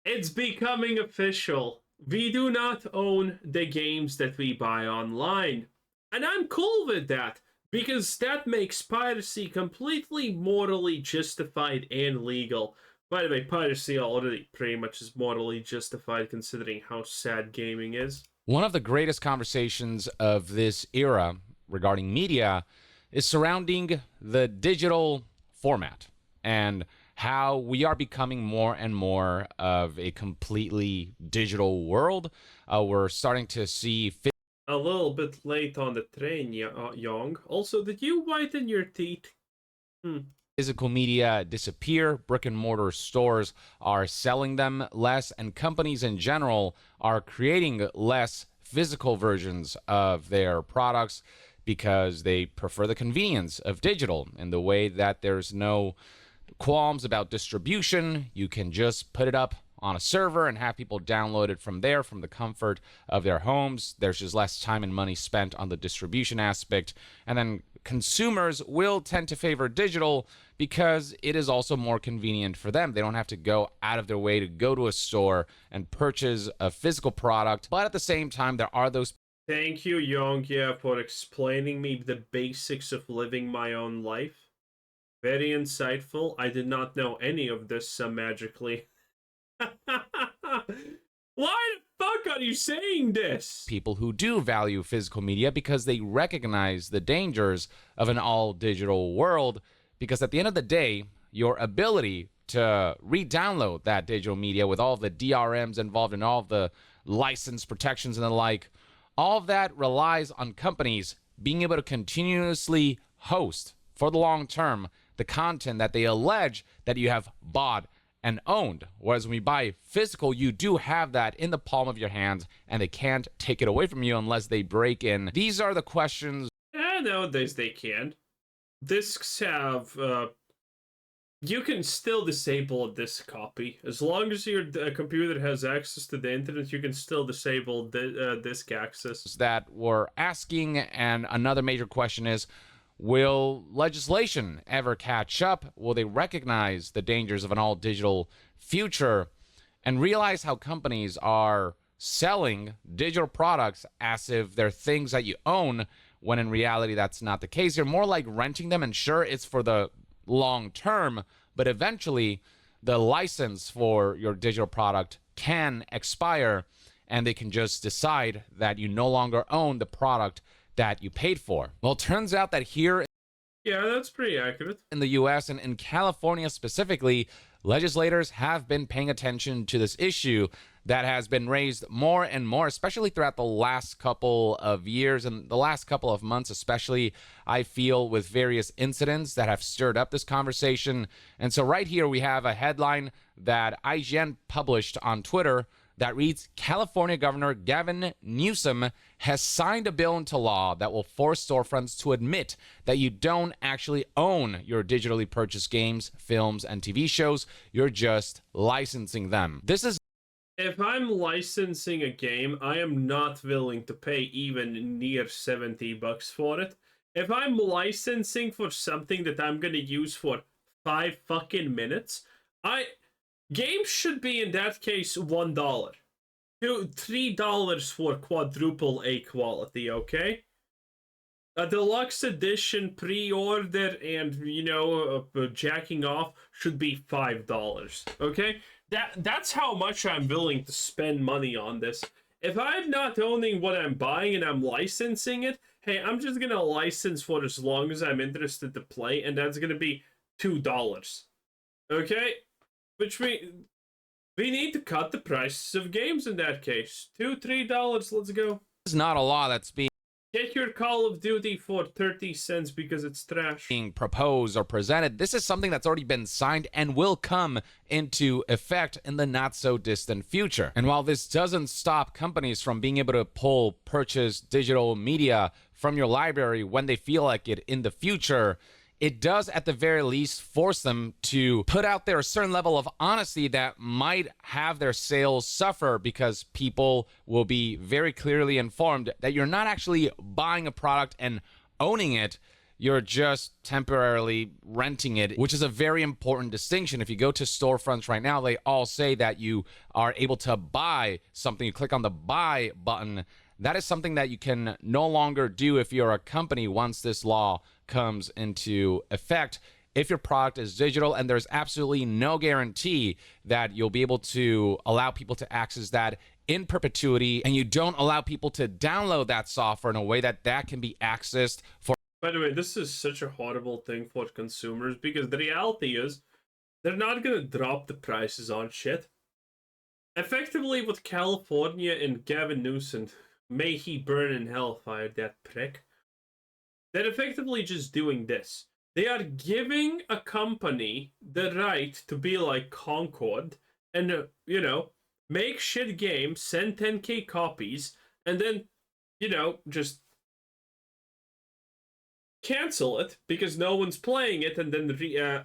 It's becoming official. We do not own the games that we buy online. And I'm cool with that because that makes piracy completely morally justified and legal. By the way, piracy already pretty much is morally justified considering how sad gaming is. One of the greatest conversations of this era regarding media is surrounding the digital format and how we are becoming more and more of a completely digital world. We're starting to see A little bit late on the train, Young. Also, did you whiten your teeth? physical media disappear. Brick and mortar stores are selling them less, and companies in general are creating less physical versions of their products because they prefer the convenience of digital in the way that there's no qualms about distribution. You can just put it up on a server and have people download it from there from the comfort of their homes. There's just less time and money spent on the distribution aspect. And then consumers will tend to favor digital because it is also more convenient for them. They don't have to go out of their way to go to a store and purchase a physical product. But at the same time, there are those. Thank you, Young, yeah, for explaining me the basics of living my own life. Very insightful. I did not know any of this magically. Why the fuck are you saying this? People who do value physical media because they recognize the dangers of an all-digital world, because at the end of the day, your ability to re-download that digital media with all the DRMs involved and all of the license protections and the like, all of that relies on companies being able to continuously host for the long term the content that they allege that you have bought and owned. Whereas when you buy physical, you do have that in the palm of your hand and they can't take it away from you unless they break in. These are the questions. Nowadays they can't. Discs have, you can still disable a disk copy. As long as your computer has access to the internet, you can still disable disk access. That we're asking, and another major question is, will legislation ever catch up? Will they recognize the dangers of an all-digital future and realize how companies are selling digital products as if they're things that you own, when in reality that's not the case? You're more like renting them, and sure, it's for the long term, but eventually the license for your digital product can expire and they can just decide that you no longer own the product that you paid for. Well, it turns out that here, yeah, that's pretty accurate, in the US and in California specifically, legislators have been paying attention to this issue that has been raised more and more, especially throughout the last couple of years and the last couple of months, especially, I feel, with various incidents that have stirred up this conversation. And so right here we have a headline that IGN published on Twitter that reads, California Governor Gavin Newsom has signed a bill into law that will force storefronts to admit that you don't actually own your digitally purchased games, films, and TV shows. You're just licensing them. This is... If I'm licensing a game, I am not willing to pay even near $70 for it. If I'm licensing for something that I'm gonna use for 5 fucking minutes, games should be, in that case, $1. $3 for quadruple A quality, okay? A deluxe edition pre-order and, jacking off should be $5, okay? That's how much I'm willing to spend money on this. If I'm not owning what I'm buying and I'm licensing it, hey, I'm just gonna license for as long as I'm interested to play, and that's gonna be $2. Okay? Which we need to cut the prices of games in that case. $2-3, let's go. This is not a law that's being... Get your Call of Duty for 30 cents because it's trash. Being proposed or presented. This is something that's already been signed and will come into effect in the not so distant future. And while this doesn't stop companies from being able to purchase digital media from your library when they feel like it in the future, it does at the very least force them to put out there a certain level of honesty that might have their sales suffer, because people will be very clearly informed that you're not actually buying a product and owning it, you're just temporarily renting it, which is a very important distinction. If you go to storefronts right now, they all say that you are able to buy something. You click on the buy button. That is something that you can no longer do if you're a company once this law comes into effect. If your product is digital, and there's absolutely no guarantee that you'll be able to allow people to access that in perpetuity, and you don't allow people to download that software in a way that that can be accessed for. By the way, this is such a horrible thing for consumers, because the reality is they're not going to drop the prices on shit. Effectively, with California and Gavin Newsom, may he burn in hellfire, that prick, they're effectively just doing this. They are giving a company the right to be like Concord and, make shit games, send 10K copies, and then, just cancel it because no one's playing it, and then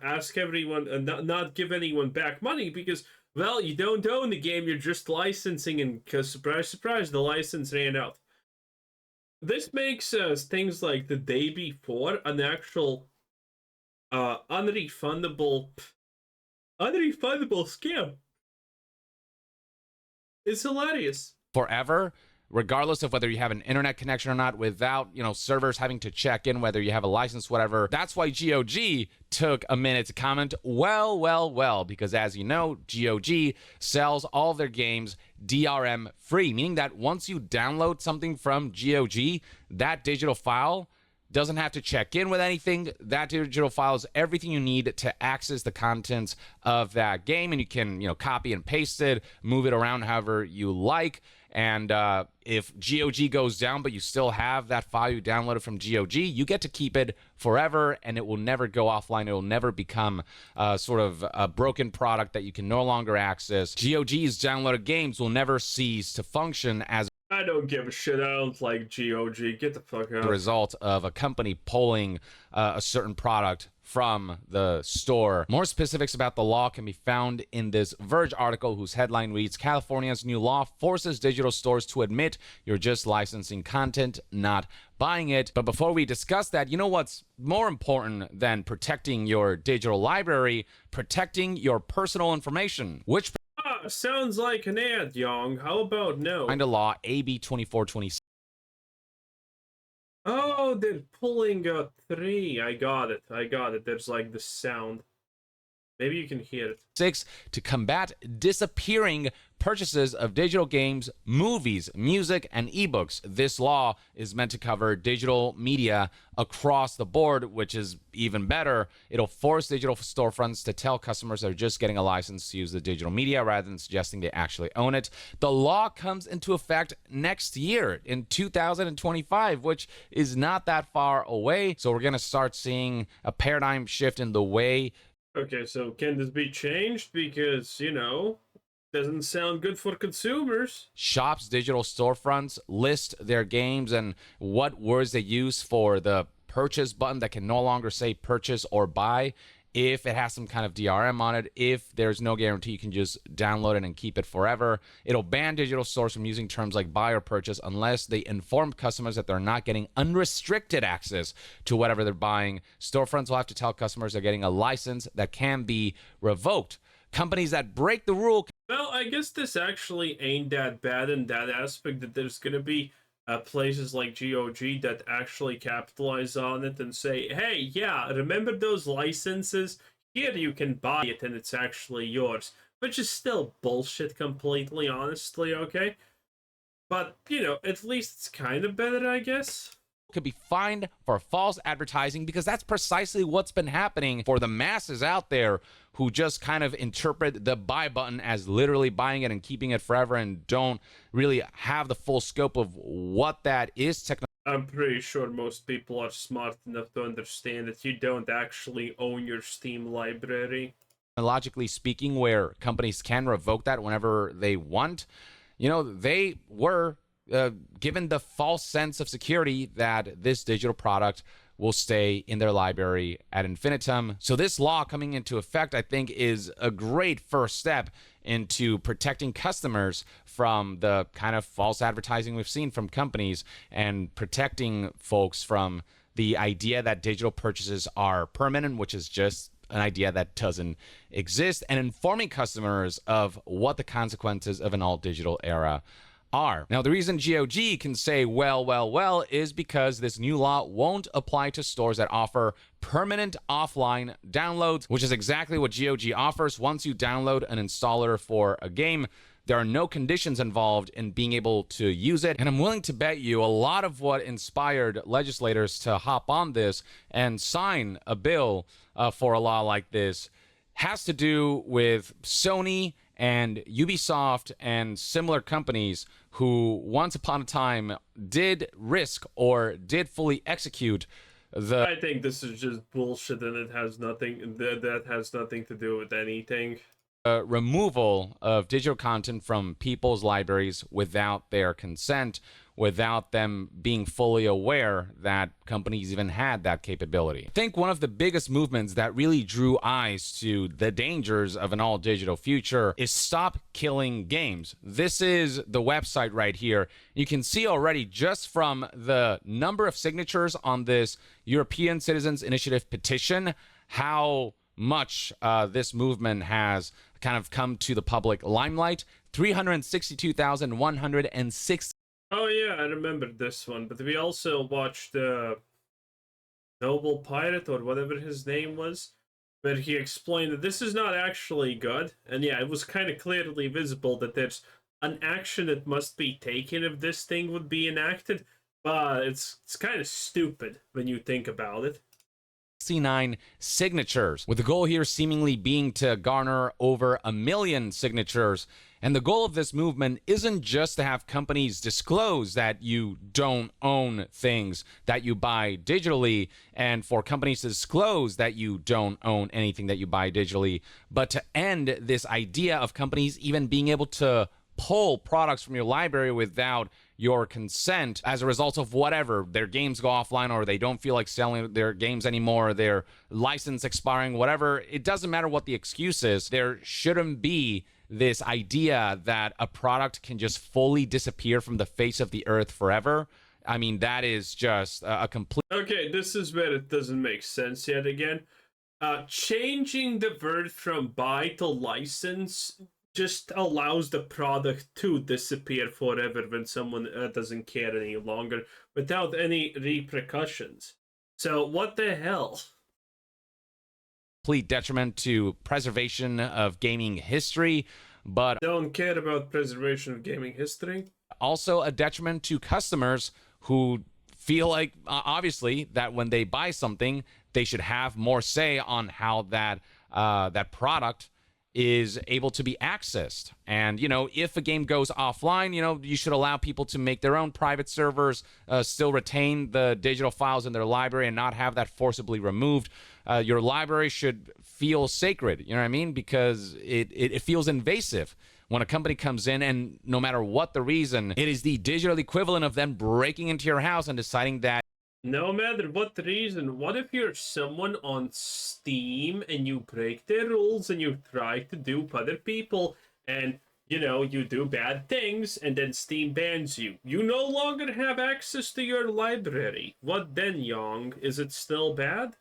ask everyone and not give anyone back money because, well, you don't own the game, you're just licensing, and because, surprise, surprise, the license ran out. This makes things like the day before an actual unrefundable scam. It's hilarious. Forever, regardless of whether you have an internet connection or not, without, servers having to check in whether you have a license, whatever. That's why GOG took a minute to comment, well, because as you know, GOG sells all of their games DRM free, meaning that once you download something from GOG, that digital file doesn't have to check in with anything. That digital file is everything you need to access the contents of that game, and you can, copy and paste it, move it around however you like. And if GOG goes down, but you still have that file you downloaded from GOG, you get to keep it forever, and it will never go offline. It will never become sort of a broken product that you can no longer access. GOG's downloaded games will never cease to function as I don't give a shit. I don't like GOG. Get the fuck out. the result of a company pulling a certain product from the store. More specifics about the law can be found in this Verge article, whose headline reads, California's new law forces digital stores to admit you're just licensing content, not buying it. But before we discuss that, you know what's more important than protecting your digital library? Protecting your personal information, which sounds like an ad, Young. How about no? Kind of law, AB 2426. Oh, they're pulling a 3. I got it. There's like the sound. Maybe you can hear it. 6 to combat disappearing purchases of digital games, movies, music, and ebooks. This law is meant to cover digital media across the board, which is even better. It'll force digital storefronts to tell customers they're just getting a license to use the digital media rather than suggesting they actually own it. The law comes into effect next year in 2025, which is not that far away. So we're going to start seeing a paradigm shift in the way. Okay, so can this be changed? Because, doesn't sound good for consumers. Shops, digital storefronts list their games and what words they use for the purchase button that can no longer say purchase or buy. If it has some kind of DRM on it, if there's no guarantee, you can just download it and keep it forever. It'll ban digital stores from using terms like buy or purchase unless they inform customers that they're not getting unrestricted access to whatever they're buying. Storefronts will have to tell customers they're getting a license that can be revoked. Companies that break the rule. Well, I guess this actually ain't that bad in that aspect, that there's going to be places like GOG that actually capitalize on it and say, hey, yeah, remember those licenses? Here you can buy it and it's actually yours. Which is still bullshit completely, honestly, okay? But, at least it's kind of better, I guess. Could be fined for false advertising, because that's precisely what's been happening for the masses out there who just kind of interpret the buy button as literally buying it and keeping it forever and don't really have the full scope of what that is. I'm pretty sure most people are smart enough to understand that you don't actually own your Steam library. Logically speaking, where companies can revoke that whenever they want, they were given the false sense of security that this digital product will stay in their library ad infinitum. So this law coming into effect, I think, is a great first step into protecting customers from the kind of false advertising we've seen from companies and protecting folks from the idea that digital purchases are permanent, which is just an idea that doesn't exist, and informing customers of what the consequences of an all-digital era are. Now, the reason GOG can say, well, is because this new law won't apply to stores that offer permanent offline downloads, which is exactly what GOG offers. Once you download an installer for a game, there are no conditions involved in being able to use it. And I'm willing to bet you a lot of what inspired legislators to hop on this and sign a bill for a law like this has to do with Sony and Ubisoft and similar companies who once upon a time did risk or did fully execute the... I think this is just bullshit, and it has nothing that has nothing to do with anything. Removal of digital content from people's libraries without their consent, without them being fully aware that companies even had that capability. I think one of the biggest movements that really drew eyes to the dangers of an all-digital future is Stop Killing Games. This is the website right here. You can see already just from the number of signatures on this European Citizens Initiative petition how much this movement has kind of come to the public limelight. 362,106. Oh yeah, I remember this one. But we also watched Noble Pirate, or whatever his name was, where he explained that this is not actually good. And yeah, it was kind of clearly visible that there's an action that must be taken if this thing would be enacted. But it's kind of stupid when you think about it. 69 signatures, with the goal here seemingly being to garner over 1 million signatures. And the goal of this movement isn't just to have companies disclose that you don't own things that you buy digitally, and for companies to disclose that you don't own anything that you buy digitally, but to end this idea of companies even being able to pull products from your library without your consent as a result of whatever, their games go offline, or they don't feel like selling their games anymore, their license expiring, whatever. It doesn't matter what the excuse is. There shouldn't be this idea that a product can just fully disappear from the face of the earth forever. I mean, that is just a complete... Okay, this is where it doesn't make sense yet again. Changing the word from buy to license just allows the product to disappear forever when someone doesn't care any longer without any repercussions. So what the hell? Complete detriment to preservation of gaming history, but don't care about preservation of gaming history. Also a detriment to customers who feel like, obviously, that when they buy something, they should have more say on how that that product is able to be accessed. And, you know, if a game goes offline, you know, you should allow people to make their own private servers, still retain the digital files in their library and not have that forcibly removed. Your library should feel sacred, you know what I mean? Because it feels invasive when a company comes in, and no matter what the reason, it is the digital equivalent of them breaking into your house and deciding that... No matter what the reason, what if you're someone on Steam and you break the rules and you try to dupe other people and, you know, you do bad things and then Steam bans you? You no longer have access to your library. What then, Young? Is it still bad?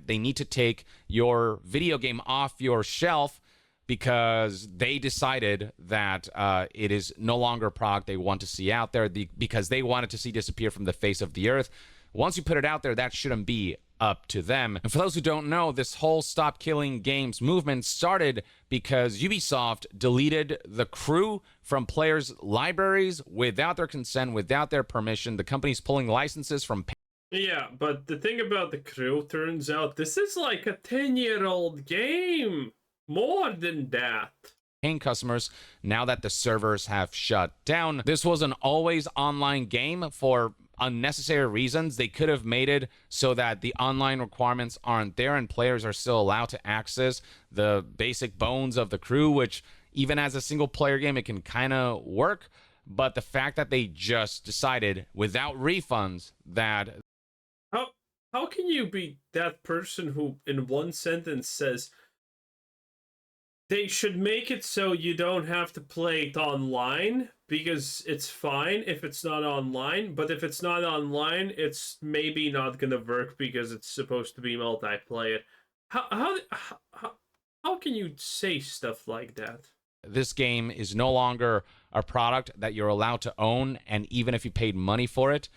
They need to take your video game off your shelf because they decided that it is no longer a product they want to see out there, because they wanted to see disappear from the face of the earth. Once you put it out there, that shouldn't be up to them. And for those who don't know, this whole Stop Killing Games movement started because Ubisoft deleted the crew from players' libraries without their consent, without their permission. The company's pulling licenses from... Yeah, but the thing about the crew, turns out this is like a 10-year-old game. More than that. Paying customers now that the servers have shut down. This was an always online game for unnecessary reasons. They could have made it so that the online requirements aren't there and players are still allowed to access the basic bones of the crew, which even as a single player game, it can kind of work. But the fact that they just decided without refunds that... How can you be that person who in one sentence says, They should make it so you don't have to play it online, because it's fine if it's not online, but if it's not online, it's maybe not gonna work because it's supposed to be multiplayer. How can you say stuff like that? This game is no longer a product that you're allowed to own, and even if you paid money for it,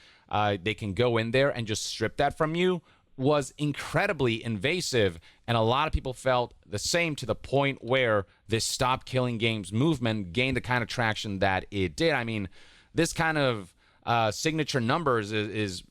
they can go in there and just strip that from you, was incredibly invasive, and a lot of people felt the same, to the point where this Stop Killing Games movement gained the kind of traction that it did. I mean, this kind of signature numbers is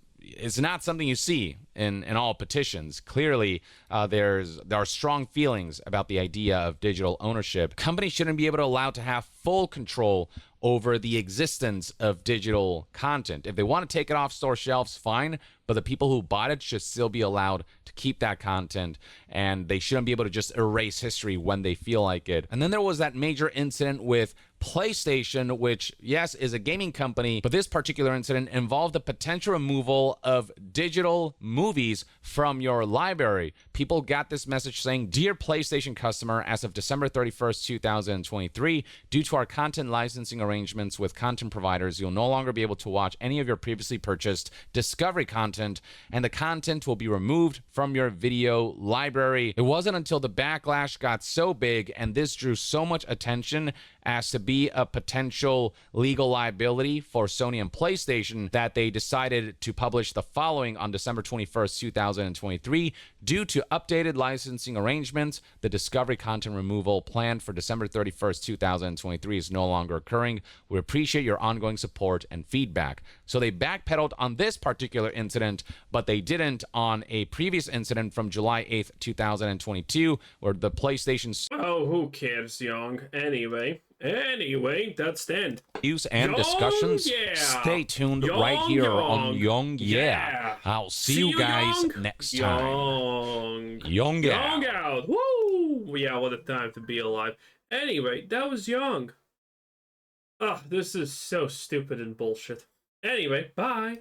not something you see in all petitions. Clearly, there are strong feelings about the idea of digital ownership. Companies shouldn't be able to allow to have full control over the existence of digital content. If they want to take it off store shelves, fine, but the people who bought it should still be allowed to keep that content, and they shouldn't be able to just erase history when they feel like it. And then there was that major incident with PlayStation, which, yes, is a gaming company, but this particular incident involved the potential removal of digital movies from your library. People got this message saying, "Dear PlayStation customer, as of December 31st, 2023, due to our content licensing arrangements with content providers, you'll no longer be able to watch any of your previously purchased Discovery content, and the content will be removed from your video library." It wasn't until the backlash got so big and this drew so much attention as to be a potential legal liability for Sony and PlayStation that they decided to publish the following on December 21st, 2023. Due to updated licensing arrangements, the Discovery content removal planned for December 31st, 2023 is no longer occurring. We appreciate your ongoing support and feedback. So they backpedaled on this particular incident, but they didn't on a previous incident from July 8th, 2022, where the PlayStation... Oh, who cares, Young? Anyway, that's the end. News and discussions. Yeah. Stay tuned right here on Young Yeah. I'll see you guys next time. Young out. Woo! Yeah, what a time to be alive. Anyway, that was Young. Oh, this is so stupid and bullshit. Anyway, bye.